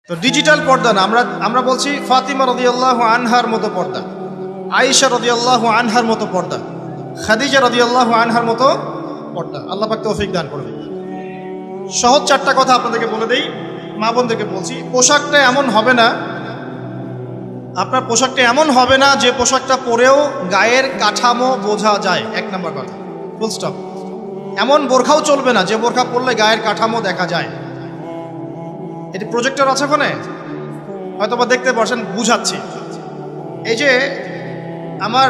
তো ডিজিটাল পর্দা না, আমরা বলছি ফাতিমা রাদিয়াল্লাহু আনহার মতো পর্দা, আয়েশা রাদিয়াল্লাহু আনহার মতো পর্দা, খাদিজা রাদিয়াল্লাহু আনহার মতো পর্দা। আল্লাহ পাক তৌফিক দান করবে। সহজ চারটা কথা আপনাদেরকে বলে দেই, মা বোনদেরকে বলছি। পোশাকটা এমন হবে না, আপনার পোশাকটা এমন হবে না যে পোশাকটা পরেও গায়ের কাঠামো বোঝা যায়। এক নম্বর কথা, ফুল স্টপ। এমন বোরখাও চলবে না যে বোরখা পরলে গায়ের কাঠামো দেখা যায়। এটি প্রজেক্টর আছে ওখানে, হয়তো বা দেখতে পাচ্ছেন, বুঝাচ্ছি। এই যে আমার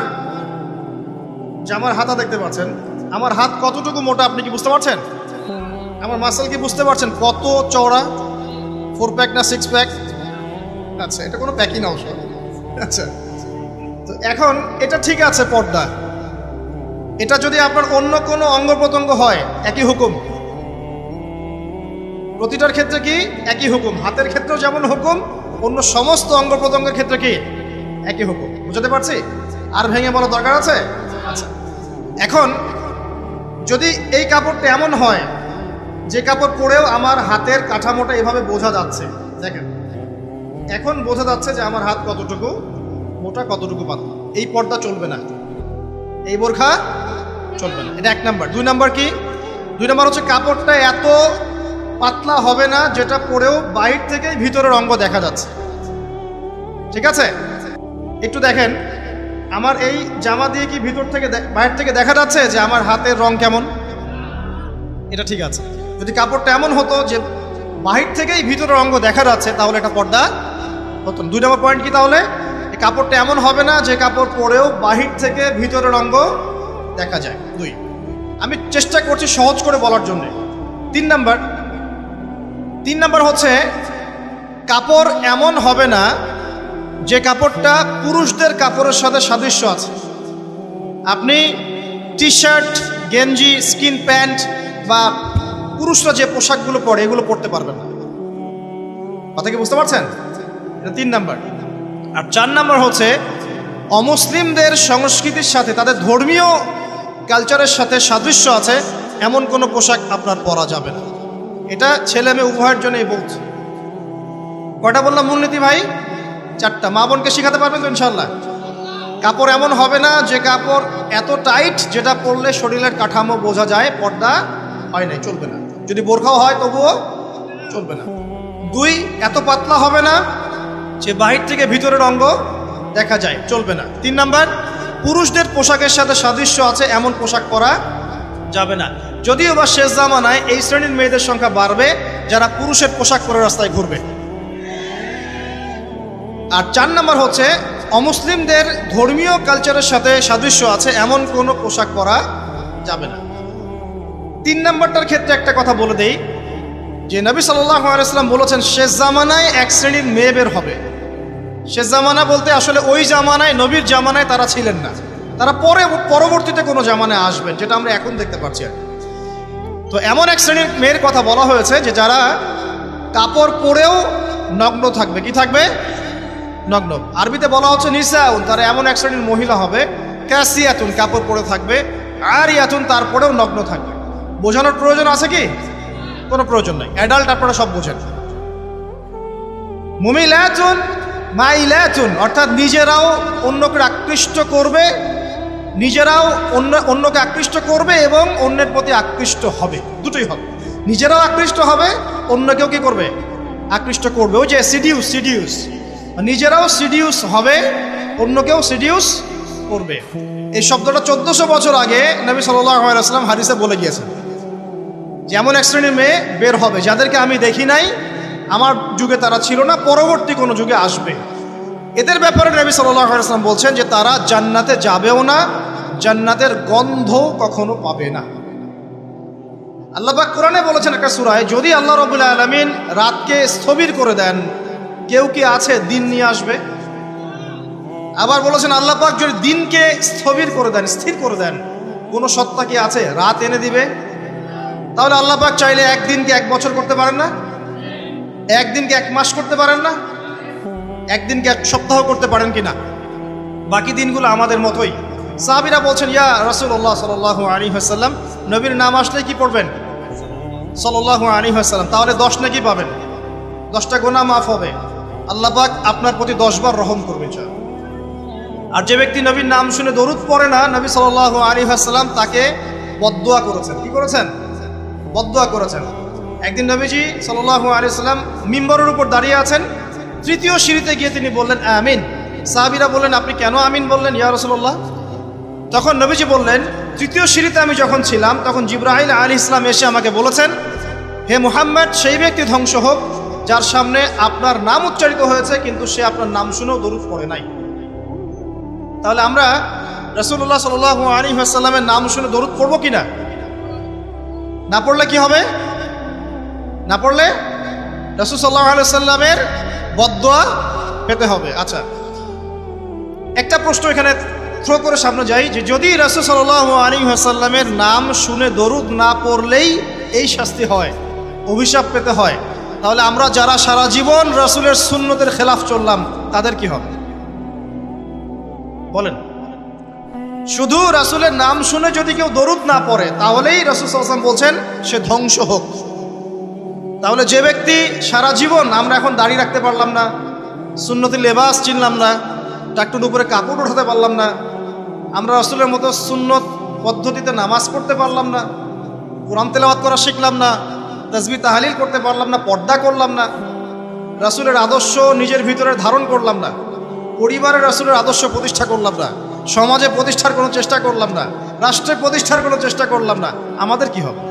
জামার হাতা দেখতে পাচ্ছেন, আমার হাত কতটুকু মোটা আপনি কি বুঝতে পারছেন? আমার মাসল কি বুঝতে পারছেন কত চওড়া? 4 প্যাক না 6 প্যাক? আচ্ছা, এটা কোনো প্যাকই না অবশ্য। আচ্ছা, তো এখন এটা ঠিক আছে পর্দা। এটা যদি আপনার অন্য কোনো অঙ্গ প্রত্যঙ্গ হয় একই হুকুম, প্রতিটার ক্ষেত্রে কি একই হুকুম। হাতের ক্ষেত্রেও যেমন হুকুম, অন্য সমস্ত অঙ্গ প্রত্যঙ্গের ক্ষেত্রে কি একই হুকুম। বুঝতে পারছি? আর ভেঙে বলা দরকার আছে? আচ্ছা, এখন যদি এই কাপড়টা এমন হয় যে কাপড় পরেও আমার হাতের কাঠামোটা এভাবে বোঝা যাচ্ছে, দেখেন এখন বোঝা যাচ্ছে যে আমার হাত কতটুকু মোটা কতটুকু পাতলা, এই পর্দা চলবে না, এই বোরখা চলবে না। এটা এক নাম্বার। 2 নাম্বার কি? 2 নাম্বার হচ্ছে কাপড়টা এত পাতলা হবে না যেটা পরেও বাইরে থেকে ভিতরের অঙ্গ দেখা যাচ্ছে। ঠিক আছে? একটু দেখেন, আমার এই জামা দিয়ে কি ভিতর থেকে বাইরে থেকে দেখা যাচ্ছে যে আমার হাতের রং কেমন? এটা ঠিক আছে। যদি কাপড়টা এমন হতো যে বাহির থেকেই ভিতরের অঙ্গ দেখা যাচ্ছে তাহলে এটা পর্দা হতো না। 2 নম্বর পয়েন্ট কি তাহলে? এই কাপড়টা এমন হবে না যে কাপড় পরেও বাহির থেকে ভিতরের অঙ্গ দেখা যায়। 2, আমি চেষ্টা করছি সহজ করে বলার জন্য। 3 নাম্বার হচ্ছে কাপড় এমন হবে না যে কাপড়টা পুরুষদের কাপড়ের সাথে সাদৃশ্য আছে। আপনি টি শার্ট, গেঞ্জি, স্কিন প্যান্ট বা পুরুষরা যে পোশাকগুলো পরে এগুলো পরতে পারবেন না। কথা কি বুঝতে পারছেন? এটা 3 নাম্বার। আর 4 নাম্বার হচ্ছে অমুসলিমদের সংস্কৃতির সাথে, তাদের ধর্মীয় কালচারের সাথে সাদৃশ্য আছে এমন কোনো পোশাক আপনার পরা যাবে না। এটা ছেলে মেয়ে উভয়ের জন্যই বলছি। কয়টা বললাম মূলনীতি ভাই? 4টা। মা বোনকে শিখাতে পারবেন তো ইনশাল্লাহ? কাপড় এমন হবে না যে কাপড় এত টাইট যেটা পরলে শরীরের কাঠামো বোঝা যায়, পর্দা হয় নাই, চলবে না। যদি বোরখাও হয় তবুও চলবে না। 2, এত পাতলা হবে না যে বাহির থেকে ভিতরের অঙ্গ দেখা যায়, চলবে না। 3 নাম্বার, পুরুষদের পোশাকের সাথে সাদৃশ্য আছে এমন পোশাক পরা যাবে না। যদিও বা শেষ জামানায় এই শ্রেণীর মেয়েদের সংখ্যা বাড়বে যারা পুরুষের পোশাক পরে রাস্তায় ঘুরবে। আর 4 নাম্বার হচ্ছে অমুসলিমদের ধর্মীয় কালচারের সাথে সাদৃশ্য আছে এমন কোনো পোশাক পরা যাবে না। 3 নাম্বারটার ক্ষেত্রে একটা কথা বলে দেই যে নবী সাল্লাল্লাহু আলাইহি ওয়াসাল্লাম বলেছেন শেষ জামানায় এক শ্রেণীর মেয়ে বের হবে। শেষ জামানা বলতে আসলে ওই জামানায়, নবীর জামানায় তারা ছিলেন না, তারা পরবর্তীতে কোনো জামানায় আসবেন, যেটা আমরা এখন দেখতে পাচ্ছি। তো এমন এক শ্রেণীর মেয়ের কথা বলা হয়েছে যে যারা কাপড় পরেও নগ্ন থাকবে। কি থাকবে? নগ্ন। আরবিতে বলা হচ্ছে নিসাউন, তারা এমন এক শ্রেণীর মহিলা হবে কাসিয়াতুন, কাপড় পরে থাকবে, আরিয়াতুন, তারপরেও নগ্ন থাকবে। বোঝানোর প্রয়োজন আছে কি? কোনো প্রয়োজন নাই, অ্যাডাল্ট আপনারা সব বোঝেন। মুমিলাতুন মাইলাতুন, অর্থাৎ নিজেরাও অন্যকে আকৃষ্ট করবে, নিজেরাও অন্যকে আকৃষ্ট করবে এবং অন্যের প্রতি আকৃষ্ট হবে, দুটোই হবে। নিজেরাও আকৃষ্ট হবে, অন্যকেও কি করবে? আকৃষ্ট করবে। ওই যে সিডিউস, নিজেরাও সিডিউস হবে, অন্যকেও সিডিউস করবে। এই শব্দটা 1400 বছর আগে নবী সাল্লাল্লাহু আলাইহি ওয়াসাল্লাম হাদিসে বলে গিয়েছেন যে এমন এক শ্রেণীর মেয়ে বের হবে যাদেরকে আমি দেখি নাই, আমার যুগে তারা ছিল না, পরবর্তী কোনো যুগে আসবে। এদের ব্যাপারে নবী সাল্লাল্লাহু আলাইহি ওয়াসাল্লাম বলছেন যে তারা জান্নাতে যাবেও না, জান্নাতের গন্ধ কখনো পাবে না। আল্লাহ পাক কোরআনে বলেছেন একটা সূরায়, যদি আল্লাহ রাব্বুল আলামিন রাতকে স্থবির করে দেন, কেউ কি আছে দিন নিয়ে আসবে? আবার বলেছেন আল্লাহ পাক যদি দিনকে স্থবির করে দেন, স্থির করে দেন, কোন সত্তা কি আছে রাত এনে দিবে? তাহলে আল্লাহ পাক চাইলে একদিনকে 1 বছর করতে পারেন না? একদিনকে 1 মাস করতে পারেন না? একদিনকে 1 সপ্তাহ করতে পারেন কিনা? বাকি দিনগুলো আমাদের মতোই। সাহাবীরা বলছেন ইয়া রাসূলুল্লাহ সাল্লাল্লাহু আলাইহি ওয়াসাল্লাম, নবীর নাম আসলে কি পড়বেন? সাল্লাল্লাহু আলাইহি ওয়াসাল্লাম, তাহলে 10 নাকি পাবেন? 10টা গুনাহ মাফ হবে, আল্লাহ পাক আপনার প্রতি 10 বার রহম করবেন। আর যে ব্যক্তি নবীর নাম শুনে দরুদ পড়ে না, নবী সাল্লাল্লাহু আলাইহি ওয়াসাল্লাম তাকে বদদুয়া করেছেন। কি করেছেন? বদদুয়া করেছেন। একদিন নবীজি সাল্লাল্লাহু আলাইহি ওয়াসাল্লাম মিম্বরের উপর দাঁড়িয়ে আছেন, তৃতীয় সিঁড়িতে গিয়ে তিনি বললেন আমিন। সাহাবীরা বললেন, আপনি কেন আমিন বললেন ইয়া রাসূলুল্লাহ? তখন নবীজি বললেন, তৃতীয় সিঁড়িতে আমি যখন ছিলাম তখন জিবরাইল আলাইহিস সালাম এসে আমাকে বলেছেন, হে মুহাম্মদ, সেই ব্যক্তি ধ্বংস হোক যার সামনে আপনার নাম উচ্চারিত হয়েছে কিন্তু সে আপনার নাম শুনেও দরুদ পড়ে নাই। তাহলে আমরা রাসূলুল্লাহ সাল্লাল্লাহু আলাইহি ওয়াসাল্লামের নাম শুনে দরুদ পড়ব কিনা? না পড়লে কি হবে? না পড়লে রাসূল সাল্লাল্লাহু আলাইহি ওয়াসাল্লামের বদদুয়া পেতে হবে। আচ্ছা, একটা প্রশ্ন এখানে থ্রো করে সামনে যাই, যে যদি রাসূল সাল্লাল্লাহু আলাইহি ওয়াসাল্লামের নাম শুনে দরুদ না পড়লেই এই শাস্তি হয়, অভিশাপ পেতে হয়, তাহলে আমরা যারা সারা জীবন রাসূলের সুন্নতের খেলাফ চললাম তাদের কি হবে বলেন? শুধু রাসূলের নাম শুনে যদি কেউ দরুদ না পড়ে তাহলেই রাসূল সাল্লাল্লাহু আলাইহি ওয়াসাল্লাম বলছেন সে ধ্বংস হোক। তাহলে যে ব্যক্তি সারা জীবন, আমরা এখন দাড়ি রাখতে পারলাম না, সুন্নতি লেবাস চিনলাম না, টাকটুর উপরে কাপড় উঠাতে পারলাম না, আমরা রাসূলের মতো সুন্নত পদ্ধতিতে নামাজ পড়তে পারলাম না, কোরআন তেলাওয়াত করা শিখলাম না, তাসবিহ তাহলিল করতে পারলাম না, পর্দা করলাম না, রাসূলের আদর্শ নিজের ভিতরে ধারণ করলাম না, পরিবারের রাসূলের আদর্শ প্রতিষ্ঠা করলাম না, সমাজে প্রতিষ্ঠার কোনো চেষ্টা করলাম না, রাষ্ট্রে প্রতিষ্ঠার কোনো চেষ্টা করলাম না, আমাদের কি হবে?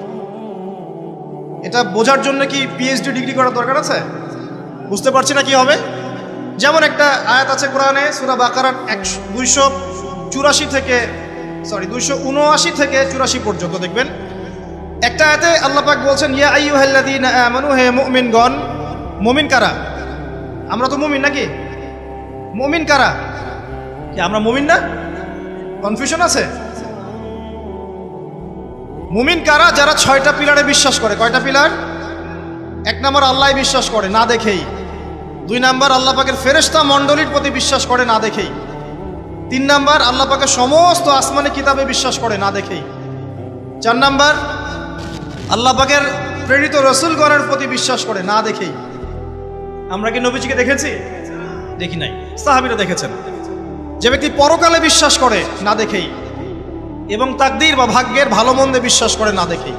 এটা বোঝার জন্য কি পিএইচডি ডিগ্রি করার দরকার আছে? বুঝতে পারছি না কি হবে। যেমন একটা আয়াত আছে কোরআনে, সূরা বাকারার 279 থেকে 84 পর্যন্ত দেখবেন। একটা আয়াতে আল্লাহ পাক বলছেন, ইয়া আইয়ুহাল্লাযীনা আমানু, হে মুমিনগণ। মুমিন কারা? আমরা তো মুমিন নাকি? মুমিন কারা? কি আমরা মুমিন না? কনফিউশন আছে? মুমিন কারা? যারা 6টা পিলারে বিশ্বাস করে। কয়টা পিলার? 1 নম্বর আল্লাহ বিশ্বাস করে না দেখেই। 2 নম্বর আল্লাহ পাকের ফেরেশতা মণ্ডলীর প্রতি বিশ্বাস করে না দেখেই। 3 নম্বর আল্লাহ পাকের সমস্ত আসমানি কিতাবে বিশ্বাস করে না দেখেই। 4 নম্বর আল্লাহ পাকের প্রেরিত রাসূলগণের প্রতি বিশ্বাস করে না দেখেই। আমরা কি নবীজিকে দেখেছি? দেখি নাই। সাহাবীরা দেখেছেন। যে ব্যক্তি পরকালে বিশ্বাস করে না দেখেই, এবং তাকদীর বা ভাগ্যের ভালো মন্দে বিশ্বাস করে না দেখেই।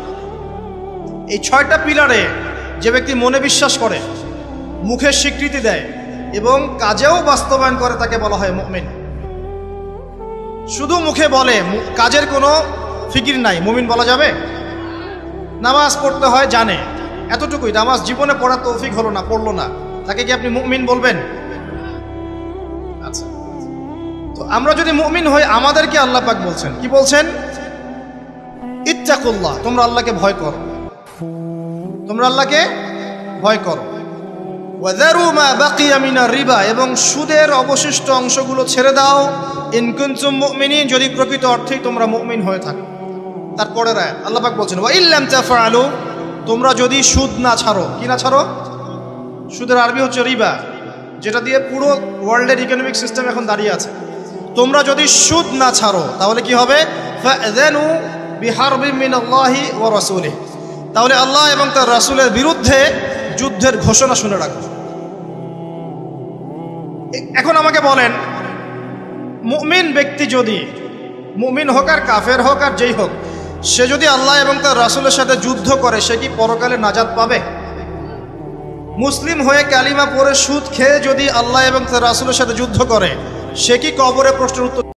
এই 6টা পিলারে যে ব্যক্তি মনে বিশ্বাস করে, মুখে স্বীকৃতি দেয় এবং কাজেও বাস্তবায়ন করে তাকে বলা হয় মুমিন। শুধু মুখে বলে, কাজের কোনো ফিকির নাই, মুমিন বলা যাবে? নামাজ পড়তে হয় জানে, এতটুকুই, নামাজ জীবনে পড়ার তৌফিক হলো না, পড়লো না, তাকে কি আপনি মুমিন বলবেন? আচ্ছা, তো আমরা যদি মুমিন হই, আমাদেরকে আল্লাহ পাক বলছেন, কি বলছেন? ইত্তাকুল্লাহ, তোমরা আল্লাহকে ভয় করো, তোমরা আল্লাহকে ভয় করো। ওয়াযারু মা বাকিয়া মিনার রিবা, এবং সুদের অবশিষ্ট অংশগুলো ছেড়ে দাও। ইন কুনতুম মুমিনিন, যদি প্রকৃত অর্থেই তোমরা মুমিন হয়ে থাকো। তারপরে আল্লাহ পাক বলছেন, ওয়া ইল্লাম তাফআলু, তোমরা যদি সুদ না ছাড়ো। কি না ছাড়ো? সুদের আরবি হচ্ছে রিবা, যেটা দিয়ে পুরো ওয়ার্ল্ডের ইকোনমিক সিস্টেম এখন দাঁড়িয়ে আছে। তোমরা যদি সুদ না ছাড়ো তাহলে কি হবে? ফাযানু বিহারবিন মিনাল্লাহি ওয়া রাসূলিহি, তাহলে আল্লাহ এবং তার রাসূলের বিরুদ্ধে যুদ্ধের ঘোষণা শুনে রাখো। এখন আমাকে বলেন, মুমিন ব্যক্তি যদি, মুমিন হোক আর কাফের হোক আর যেই হোক, সে যদি আল্লাহ এবং তার রাসূলের সাথে যুদ্ধ করে, সে কি পরকালে নাজাত পাবে? মুসলিম হয়ে কালিমা পড়ে সুদ খেয়ে যদি আল্লাহ এবং তার রাসূলের সাথে যুদ্ধ করে, সে কি কবরে প্রশ্নের উত্তর